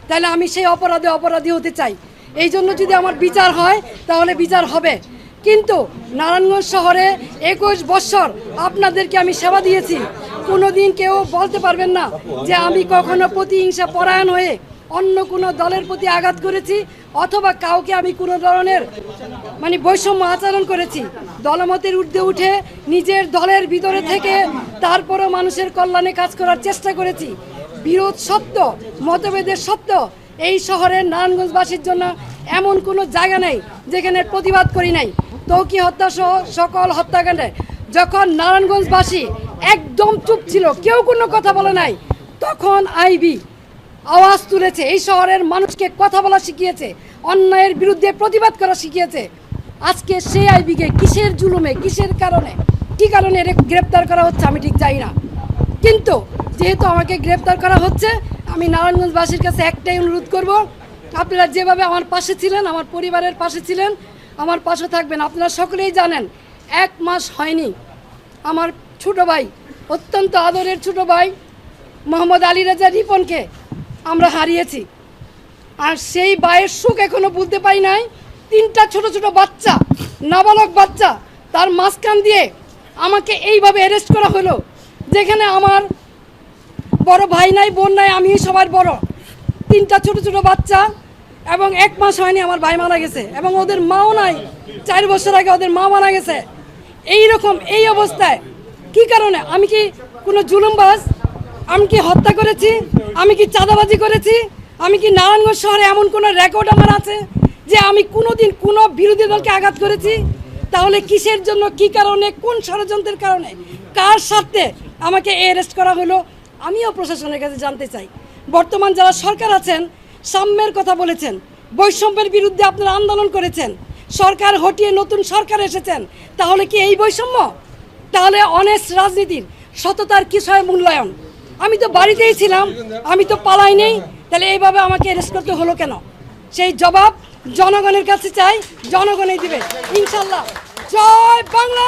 তাহলে আমি সেই অপরাধী হতে চাই। এই জন্য যদি আমার বিচার হয় তাহলে বিচার হবে। কিন্তু নারায়ণগঞ্জ শহরে 21 বছর আপনাদেরকে আমি সেবা দিয়েছি, কোনোদিন কেউ বলতে পারবেন না যে আমি কখনো প্রতিহিংসা পরায়ণ হয়ে অন্য কোনো দলের প্রতি আঘাত করেছি অথবা কাউকে আমি কোনো ধরনের বৈষম্য আচরণ করেছি। দলমতের ঊর্ধ্বে উঠে নিজের দলের ভিতরে থেকে তারপরও মানুষের কল্যাণে কাজ করার চেষ্টা করেছি। বিরোধ সত্য, মতভেদের সত্য, এই শহরের নারায়ণগঞ্জবাসীর জন্য এমন কোনো জায়গা নেই যেখানে প্রতিবাদ করি নাই। তৌকি হত্যা সহ সকল হত্যাকাণ্ডে যখন নারায়ণগঞ্জবাসী একদম চুপ ছিল, কেউ কোনো কথা বলে নাই, তখন আইবি আওয়াজ তুলেছে, এই শহরের মানুষকে কথা বলা শিখিয়েছে, অন্যায়ের বিরুদ্ধে প্রতিবাদ করা শিখিয়েছে। আজকে সেই আইবিকে কিসের জুলুমে, কিসের কারণে, কী কারণে গ্রেপ্তার করা হচ্ছে আমি ঠিক জানি না। কিন্তু যেহেতু আমাকে গ্রেপ্তার করা হচ্ছে, আমি নারায়ণগঞ্জবাসীর কাছে একটাই অনুরোধ করব, আপনারা যেভাবে আমার পাশে ছিলেন, আমার পরিবারের পাশে ছিলেন, আমার পাশে থাকবেন। আপনারা সকলেই জানেন 1 মাস হয়নি আমার ছোটো ভাই, অত্যন্ত আদরের ছোটো ভাই মোহাম্মদ আলী রাজা রিপনকে আমরা হারিয়েছি। আর সেই ভাইয়ের সুখ এখনো বুঝতে পারি নাই। 3টা ছোট ছোট বাচ্চা, নাবালক বাচ্চা, তার মাঝখান দিয়ে আমাকে এইভাবে অ্যারেস্ট করা হলো, যেখানে আমার বড় ভাই নাই, বোন নাই, আমি সবার বড়। 3টা ছোট ছোট বাচ্চা এবং 1 মাস হয়নি আমার ভাই মারা গেছে এবং ওদের মাও নাই। 4 বছর আগে ওদের মা মারা গেছে। এই অবস্থায় কি কারণে? আমি কি কোনো জুলুমবাজ? আমি কি হত্যা করেছি? আমি কি চাঁদাবাজি করেছি? আমি কি নারায়ণগঞ্জ শহরে এমন কোনো রেকর্ড আমার আছে যে আমি কোনোদিন কোনো বিরোধী দলকে আঘাত করেছি? তাহলে কিসের জন্য, কি কারণে, কোন ষড়যন্ত্রের কারণে, কার স্বার্থে আমাকে অ্যারেস্ট করা হলো? আমিও প্রশাসনের কাছে জানতে চাই। বর্তমান যারা সরকার আছেন, সাম্যের কথা বলেছেন, বৈষম্যের বিরুদ্ধে আপনারা আন্দোলন করেছেন, সরকার হটিয়ে নতুন সরকার এসেছেন, তাহলে কি এই বৈষম্য? তাহলে অনেস্ট রাজনীতির, সততার কিসয় মূল্যায়ন? আমি তো বাড়িতেই ছিলাম, আমি তো পালাই নেই, তাহলে এইভাবে আমাকে অ্যারেস্ট করতে হলো কেন? সেই জবাব জনগণের কাছে চাই, জনগণই দিবে ইনশাল্লাহ। জয় বাংলা।